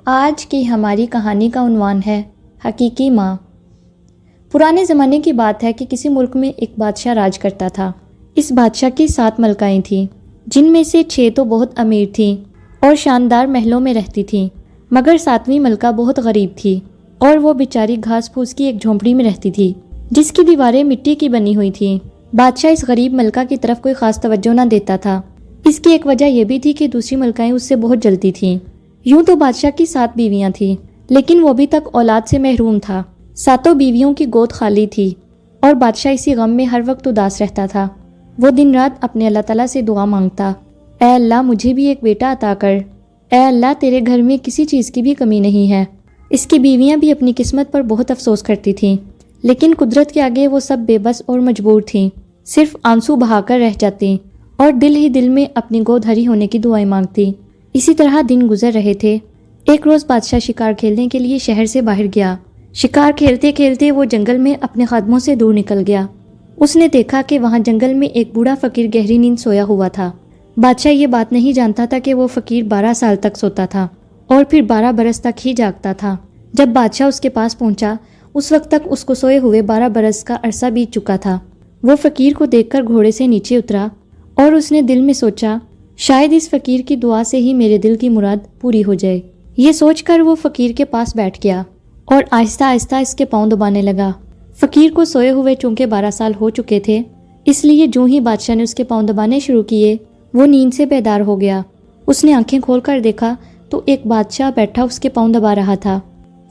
آج کی ہماری کہانی کا عنوان ہے حقیقی ماں۔ پرانے زمانے کی بات ہے کہ کسی ملک میں ایک بادشاہ راج کرتا تھا۔ اس بادشاہ کی 7 ملکائیں تھیں، جن میں سے 6 تو بہت امیر تھیں اور شاندار محلوں میں رہتی تھیں، مگر 7ویں ملکہ بہت غریب تھی اور وہ بیچاری گھاس پھوس کی ایک جھونپڑی میں رہتی تھی، جس کی دیواریں مٹی کی بنی ہوئی تھیں۔ بادشاہ اس غریب ملکہ کی طرف کوئی خاص توجہ نہ دیتا تھا۔ اس کی ایک وجہ یہ بھی تھی کہ دوسری ملکائیں اس سے بہت جلتی تھیں۔ یوں تو بادشاہ کی 7 بیویاں تھیں، لیکن وہ ابھی تک اولاد سے محروم تھا۔ 7 بیویوں کی گود خالی تھی اور بادشاہ اسی غم میں ہر وقت اداس رہتا تھا۔ وہ دن رات اپنے اللہ تعالیٰ سے دعا مانگتا، اے اللہ مجھے بھی ایک بیٹا عطا کر، اے اللہ تیرے گھر میں کسی چیز کی بھی کمی نہیں ہے۔ اس کی بیویاں بھی اپنی قسمت پر بہت افسوس کرتی تھیں، لیکن قدرت کے آگے وہ سب بے بس اور مجبور تھیں، صرف آنسو بہا کر رہ جاتی اور دل ہی دل میں اپنی گود ہری ہونے کی دعائیں مانگتی۔ اسی طرح دن گزر رہے تھے۔ ایک روز بادشاہ شکار کھیلنے کے لیے شہر سے باہر گیا۔ شکار کھیلتے کھیلتے وہ جنگل میں اپنے خادموں سے دور نکل گیا۔ اس نے دیکھا کہ وہاں جنگل میں ایک بوڑھا فقیر گہری نیند سویا ہوا تھا۔ بادشاہ یہ بات نہیں جانتا تھا کہ وہ فقیر 12 سال تک سوتا تھا اور پھر 12 برس تک ہی جاگتا تھا۔ جب بادشاہ اس کے پاس پہنچا، اس وقت تک اس کو سوئے ہوئے 12 برس کا عرصہ بیت چکا تھا۔ وہ فقیر کو دیکھ کر گھوڑے سے نیچے اترا اور اس نے دل میں سوچا، شاید اس فقیر کی دعا سے ہی میرے دل کی مراد پوری ہو جائے۔ یہ سوچ کر وہ فقیر کے پاس بیٹھ گیا اور آہستہ آہستہ اس کے پاؤں دبانے لگا۔ فقیر کو سوئے ہوئے چونکہ 12 سال ہو چکے تھے، اس لیے جو ہی بادشاہ نے اس کے پاؤں دبانے شروع کیے، وہ نیند سے بیدار ہو گیا۔ اس نے آنکھیں کھول کر دیکھا تو ایک بادشاہ بیٹھا اس کے پاؤں دبا رہا تھا۔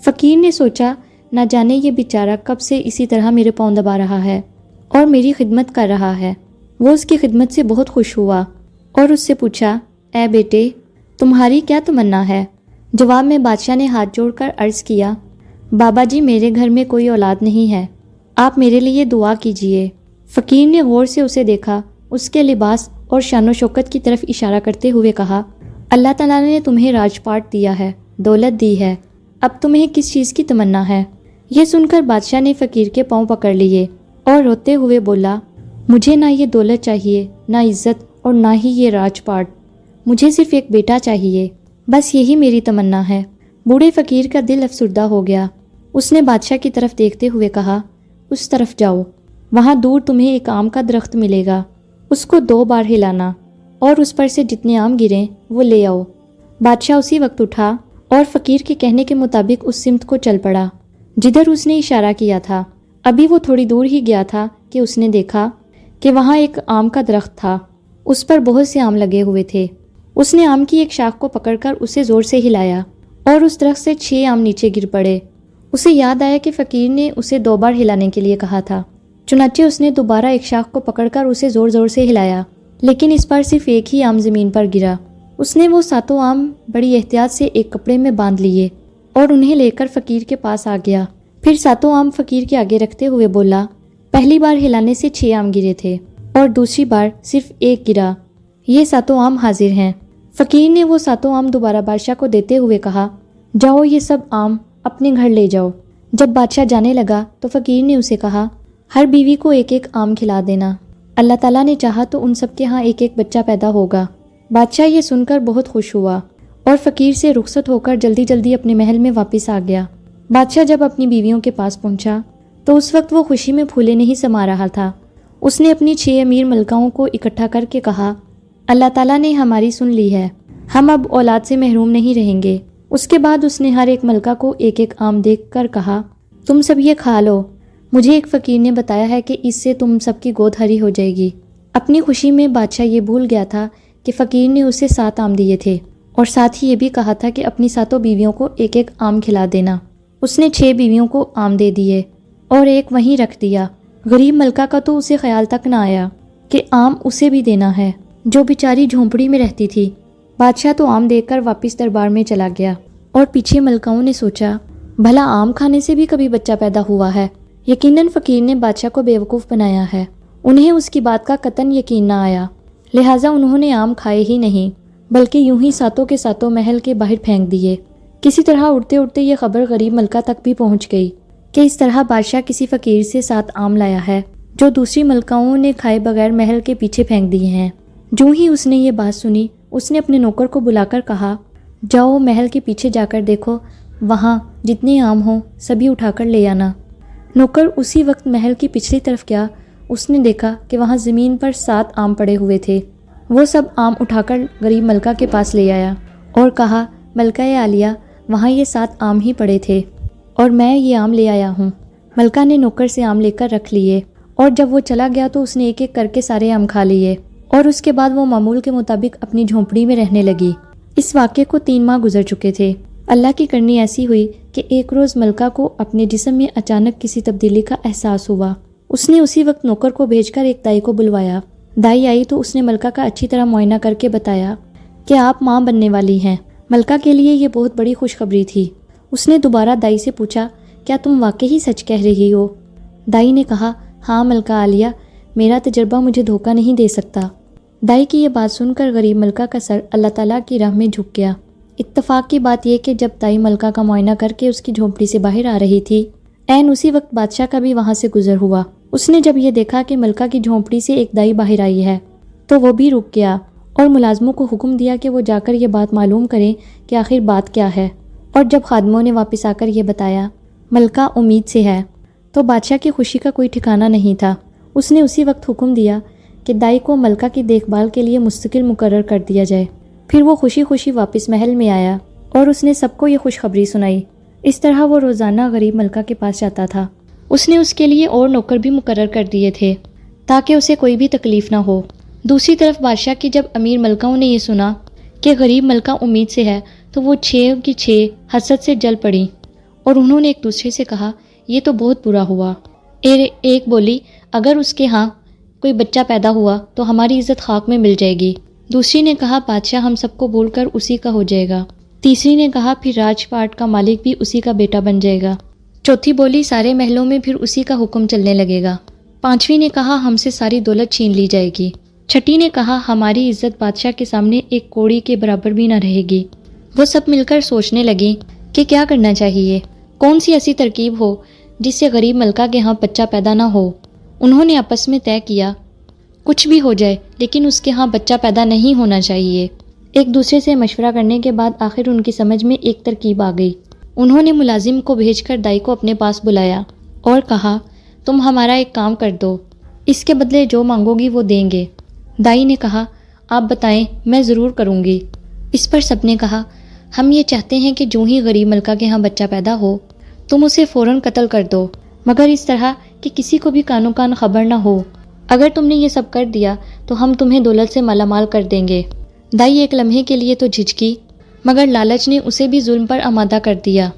فقیر نے سوچا، نہ جانے یہ بیچارہ کب سے اسی طرح میرے پاؤں دبا رہا ہے اور میری خدمت کر رہا ہے۔ وہ اس کی خدمت سے بہت خوش ہوا اور اس سے پوچھا، اے بیٹے تمہاری کیا تمنا ہے؟ جواب میں بادشاہ نے ہاتھ جوڑ کر عرض کیا، بابا جی میرے گھر میں کوئی اولاد نہیں ہے، آپ میرے لیے دعا کیجئے۔ فقیر نے غور سے اسے دیکھا، اس کے لباس اور شان و شوکت کی طرف اشارہ کرتے ہوئے کہا، اللہ تعالیٰ نے تمہیں راج پاٹ دیا ہے، دولت دی ہے، اب تمہیں کس چیز کی تمنا ہے؟ یہ سن کر بادشاہ نے فقیر کے پاؤں پکڑ لیے اور روتے ہوئے بولا، مجھے نہ یہ دولت چاہیے، نہ عزت اور نہ ہی یہ راج پاٹ، مجھے صرف ایک بیٹا چاہیے، بس یہی میری تمنا ہے۔ بوڑھے فقیر کا دل افسردہ ہو گیا۔ اس نے بادشاہ کی طرف دیکھتے ہوئے کہا، اس طرف جاؤ، وہاں دور تمہیں ایک آم کا درخت ملے گا، اس کو 2 بار ہلانا اور اس پر سے جتنے آم گریں وہ لے آؤ۔ بادشاہ اسی وقت اٹھا اور فقیر کے کہنے کے مطابق اس سمت کو چل پڑا جدھر اس نے اشارہ کیا تھا۔ ابھی وہ تھوڑی دور ہی گیا تھا کہ اس نے دیکھا کہ وہاں ایک آم کا درخت تھا، اس پر بہت سے آم لگے ہوئے تھے۔ اس نے آم کی ایک شاخ کو پکڑ کر اسے زور سے ہلایا اور اس درخت سے 6 آم نیچے گر پڑے۔ اسے یاد آیا کہ فقیر نے اسے 2 بار ہلانے کے لیے کہا تھا، چنانچہ اس نے دوبارہ ایک شاخ کو پکڑ کر اسے زور زور سے ہلایا، لیکن اس بار صرف ایک ہی آم زمین پر گرا۔ اس نے وہ 7 آم بڑی احتیاط سے ایک کپڑے میں باندھ لیے اور انہیں لے کر فقیر کے پاس آ گیا۔ پھر 7 آم فقیر کے آگے رکھتے ہوئے بولا، پہلی بار ہلانے سے 6 آم گرے تھے اور دوسری بار صرف 1 گرا، یہ 7 آم حاضر ہیں۔ فقیر نے وہ 7 آم دوبارہ بادشاہ کو دیتے ہوئے کہا، جاؤ یہ سب آم اپنے گھر لے جاؤ۔ جب بادشاہ جانے لگا تو فقیر نے اسے کہا، ہر بیوی کو 1 آم کھلا دینا، اللہ تعالیٰ نے چاہا تو ان سب کے ہاں 1 بچہ پیدا ہوگا۔ بادشاہ یہ سن کر بہت خوش ہوا اور فقیر سے رخصت ہو کر جلدی جلدی اپنے محل میں واپس آ گیا۔ بادشاہ جب اپنی بیویوں کے پاس پہنچا تو اس وقت وہ خوشی میں پھولے نہیں سما رہا تھا۔ اس نے اپنی 6 امیر ملکاؤں کو اکٹھا کر کے کہا، اللہ تعالیٰ نے ہماری سن لی ہے، ہم اب اولاد سے محروم نہیں رہیں گے۔ اس کے بعد اس نے ہر ایک ملکہ کو 1 آم دیکھ کر کہا، تم سب یہ کھا لو، مجھے ایک فقیر نے بتایا ہے کہ اس سے تم سب کی گود ہری ہو جائے گی۔ اپنی خوشی میں بادشاہ یہ بھول گیا تھا کہ فقیر نے اسے 7 آم دیے تھے اور ساتھ ہی یہ بھی کہا تھا کہ اپنی 7 بیویوں کو 1 آم کھلا دینا۔ اس نے 6 بیویوں کو آم دے دیے اور 1 وہیں رکھ دیا۔ غریب ملکہ کا تو اسے خیال تک نہ آیا کہ آم اسے بھی دینا ہے، جو بیچاری جھونپڑی میں رہتی تھی۔ بادشاہ تو آم دے کر واپس دربار میں چلا گیا اور پیچھے ملکاؤں نے سوچا، بھلا آم کھانے سے بھی کبھی بچہ پیدا ہوا ہے؟ یقیناً فقیر نے بادشاہ کو بیوقوف بنایا ہے۔ انہیں اس کی بات کا قطعاً یقین نہ آیا، لہٰذا انہوں نے آم کھائے ہی نہیں، بلکہ یوں ہی 7 کے 7 محل کے باہر پھینک دیے۔ کسی طرح اڑتے اڑتے یہ خبر غریب ملکہ تک بھی پہنچ گئی کہ اس طرح بادشاہ کسی فقیر سے 7 آم لایا ہے، جو دوسری ملکاؤں نے کھائے بغیر محل کے پیچھے پھینک دیے ہیں۔ جو ہی اس نے یہ بات سنی، اس نے اپنے نوکر کو بلا کر کہا، جاؤ محل کے پیچھے جا کر دیکھو، وہاں جتنے آم ہوں سبھی اٹھا کر لے آنا۔ نوکر اسی وقت محل کی پچھلی طرف گیا۔ اس نے دیکھا کہ وہاں زمین پر 7 آم پڑے ہوئے تھے۔ وہ سب آم اٹھا کر غریب ملکہ کے پاس لے آیا اور کہا، ملکہ عالیہ، وہاں یہ 7 آم ہی پڑے تھے اور میں یہ آم لے آیا ہوں۔ ملکہ نے نوکر سے آم لے کر رکھ لیے اور جب وہ چلا گیا تو اس نے ایک ایک کر کے سارے آم کھا لیے اور اس کے بعد وہ معمول کے مطابق اپنی جھونپڑی میں رہنے لگی۔ اس واقعے کو 3 ماہ گزر چکے تھے۔ اللہ کی کرنی ایسی ہوئی کہ ایک روز ملکہ کو اپنے جسم میں اچانک کسی تبدیلی کا احساس ہوا۔ اس نے اسی وقت نوکر کو بھیج کر ایک دائی کو بلوایا۔ دائی آئی تو اس نے ملکہ کا اچھی طرح معائنہ کر کے بتایا کہ آپ ماں بننے والی ہیں۔ ملکہ کے لیے یہ بہت بڑی خوشخبری تھی۔ اس نے دوبارہ دائی سے پوچھا، کیا تم واقعی سچ کہہ رہی ہو؟ دائی نے کہا، ہاں ملکہ عالیہ، میرا تجربہ مجھے دھوکہ نہیں دے سکتا۔ دائی کی یہ بات سن کر غریب ملکہ کا سر اللہ تعالیٰ کی راہ میں جھک گیا۔ اتفاق کی بات یہ کہ جب دائی ملکہ کا معائنہ کر کے اس کی جھونپڑی سے باہر آ رہی تھی، عین اسی وقت بادشاہ کا بھی وہاں سے گزر ہوا۔ اس نے جب یہ دیکھا کہ ملکہ کی جھونپڑی سے ایک دائی باہر آئی ہے تو وہ بھی رک گیا اور ملازموں کو حکم دیا کہ وہ جا کر یہ بات معلوم کریں کہ آخر بات کیا ہے۔ اور جب خادموں نے واپس آ کر یہ بتایا ملکہ امید سے ہے، تو بادشاہ کی خوشی کا کوئی ٹھکانہ نہیں تھا۔ اس نے اسی وقت حکم دیا کہ دائی کو ملکہ کی دیکھ بھال کے لیے مستقل مقرر کر دیا جائے۔ پھر وہ خوشی خوشی واپس محل میں آیا اور اس نے سب کو یہ خوشخبری سنائی۔ اس طرح وہ روزانہ غریب ملکہ کے پاس جاتا تھا۔ اس نے اس کے لیے اور نوکر بھی مقرر کر دیے تھے تاکہ اسے کوئی بھی تکلیف نہ ہو۔ دوسری طرف بادشاہ کی جب امیر ملکاؤں نے یہ سنا کہ غریب ملکہ امید سے ہے تو وہ 6 کی 6 حسد سے جل پڑیں اور انہوں نے ایک دوسرے سے کہا، یہ تو بہت برا ہوا۔ ایک بولی، اگر اس کے ہاں کوئی بچہ پیدا ہوا تو ہماری عزت خاک میں مل جائے گی۔ دوسری نے کہا، بادشاہ ہم سب کو بھول کر اسی کا ہو جائے گا۔ تیسری نے کہا، پھر راج پاٹ کا مالک بھی اسی کا بیٹا بن جائے گا۔ چوتھی بولی، سارے محلوں میں پھر اسی کا حکم چلنے لگے گا۔ پانچویں نے کہا، ہم سے ساری دولت چھین لی جائے گی۔ چھٹی نے کہا، ہماری عزت بادشاہ کے سامنے ایک کوڑی کے برابر بھی نہ رہے گی۔ وہ سب مل کر سوچنے لگیں کہ کیا کرنا چاہیے، کون سی ایسی ترکیب ہو جس سے غریب ملکہ کے ہاں بچہ پیدا نہ ہو۔ انہوں نے آپس میں طے کیا، کچھ بھی ہو جائے لیکن اس کے ہاں بچہ پیدا نہیں ہونا چاہیے۔ ایک دوسرے سے مشورہ کرنے کے بعد آخر ان کی سمجھ میں ایک ترکیب آ گئی۔ انہوں نے ملازم کو بھیج کر دائی کو اپنے پاس بلایا اور کہا، تم ہمارا ایک کام کر دو، اس کے بدلے جو مانگو گی وہ دیں گے۔ دائی نے کہا، آپ بتائیں، میں ضرور کروں گی۔ اس پر سب نے کہا، ہم یہ چاہتے ہیں کہ جو ہی غریب ملکہ کے ہاں بچہ پیدا ہو تم اسے فوراً قتل کر دو، مگر اس طرح کہ کسی کو بھی کانوں کان خبر نہ ہو۔ اگر تم نے یہ سب کر دیا تو ہم تمہیں دولت سے مالا مال کر دیں گے۔ دائی ایک لمحے کے لیے تو جھجکی، مگر لالچ نے اسے بھی ظلم پر آمادہ کر دیا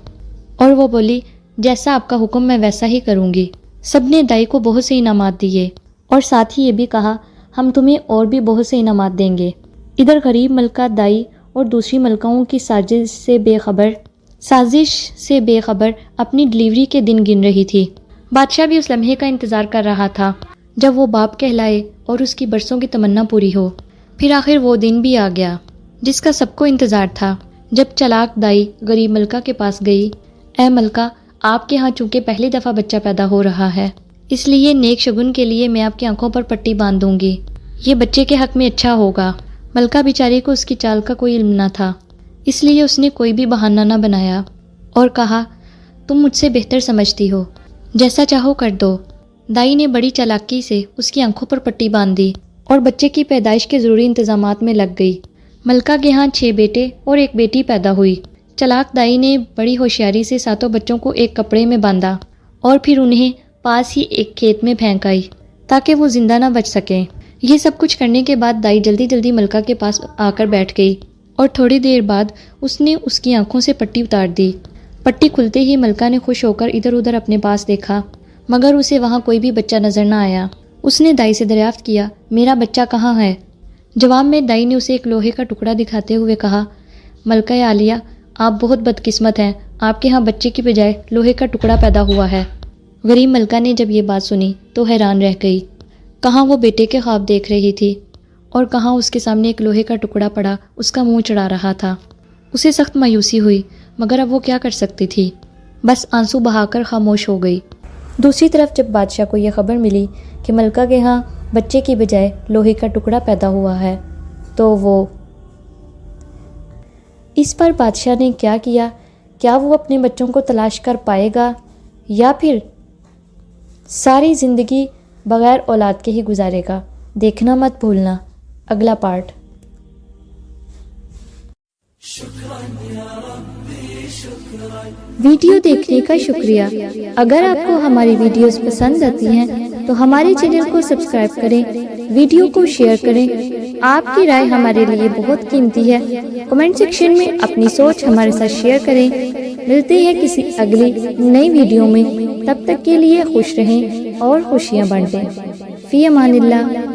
اور وہ بولی، جیسا آپ کا حکم میں ویسا ہی کروں گی۔ سب نے دائی کو بہت سے انعامات دیے اور ساتھ ہی یہ بھی کہا، ہم تمہیں اور بھی بہت سے انعامات دیں گے۔ ادھر غریب ملکہ دائی اور دوسری ملکاؤں کی سازش سے بے خبر اپنی ڈلیوری کے دن گن رہی تھی۔ بادشاہ بھی اس لمحے کا انتظار کر رہا تھا جب وہ باپ کہلائے اور اس کی برسوں کی تمنا پوری ہو۔ پھر آخر وہ دن بھی آ گیا جس کا سب کو انتظار تھا، جب چلاک دائی غریب ملکہ کے پاس گئی۔ اے ملکہ، آپ کے ہاں چونکہ پہلی دفعہ بچہ پیدا ہو رہا ہے، اس لیے نیک شگن کے لیے میں آپ کی آنکھوں پر پٹی باندھ دوں گی، یہ بچے کے حق میں اچھا ہوگا۔ ملکہ بیچاری کو اس کی چال کا کوئی علم نہ تھا، اس لیے اس نے کوئی بھی بہانہ نہ بنایا اور کہا، تم مجھ سے بہتر سمجھتی ہو، جیسا چاہو کر دو۔ دائی نے بڑی چالاکی سے اس کی آنکھوں پر پٹی باندھ دی اور بچے کی پیدائش کے ضروری انتظامات میں لگ گئی۔ ملکہ کے ہاں 6 بیٹے اور 1 بیٹی پیدا ہوئی۔ چلاک دائی نے بڑی ہوشیاری سے 7 بچوں کو ایک کپڑے میں باندھا اور پھر انہیں پاس ہی ایک کھیت میں پھینک آئی تاکہ وہ زندہ نہ بچ سکیں۔ یہ سب کچھ کرنے کے بعد دائی جلدی جلدی ملکہ کے پاس آ کر بیٹھ گئی اور تھوڑی دیر بعد اس نے اس کی آنکھوں سے پٹی اتار دی۔ پٹی کھلتے ہی ملکہ نے خوش ہو کر ادھر ادھر اپنے پاس دیکھا، مگر اسے وہاں کوئی بھی بچہ نظر نہ آیا۔ اس نے دائی سے دریافت کیا، میرا بچہ کہاں ہے؟ جواب میں دائی نے اسے ایک لوہے کا ٹکڑا دکھاتے ہوئے کہا، ملکہ عالیہ، آپ بہت بدقسمت ہیں، آپ کے ہاں بچے کی بجائے لوہے کا ٹکڑا پیدا ہوا ہے۔ غریب ملکہ نے جب یہ بات سنی تو حیران رہ گئی۔ کہاں وہ بیٹے کے خواب دیکھ رہی تھی اور کہاں اس کے سامنے ایک لوہے کا ٹکڑا پڑا اس کا منہ چڑھا رہا تھا۔ اسے سخت مایوسی ہوئی، مگر اب وہ کیا کر سکتی تھی، بس آنسو بہا کر خاموش ہو گئی۔ دوسری طرف جب بادشاہ کو یہ خبر ملی کہ ملکہ کے ہاں بچے کی بجائے لوہے کا ٹکڑا پیدا ہوا ہے تو وہ اس پر بادشاہ نے کیا کیا؟ کیا وہ اپنے بچوں کو تلاش کر پائے گا یا پھر ساری زندگی بغیر اولاد کے ہی گزارے گا؟ دیکھنا مت بھولنا اگلا پارٹ۔ ویڈیو دیکھنے کا شکریہ۔ اگر آپ کو ہماری ویڈیوز پسند آتی ہیں تو ہمارے چینل کو سبسکرائب کریں، ویڈیو کو شیئر کریں۔ آپ کی رائے ہمارے لیے بہت قیمتی ہے۔ کمنٹ سیکشن میں اپنی سوچ ہمارے ساتھ شیئر کریں۔ ملتے ہیں کسی اگلی نئی ویڈیو میں، تب تک کے لیے خوش رہیں اور خوشیاں بانٹیں۔ فی امان اللہ۔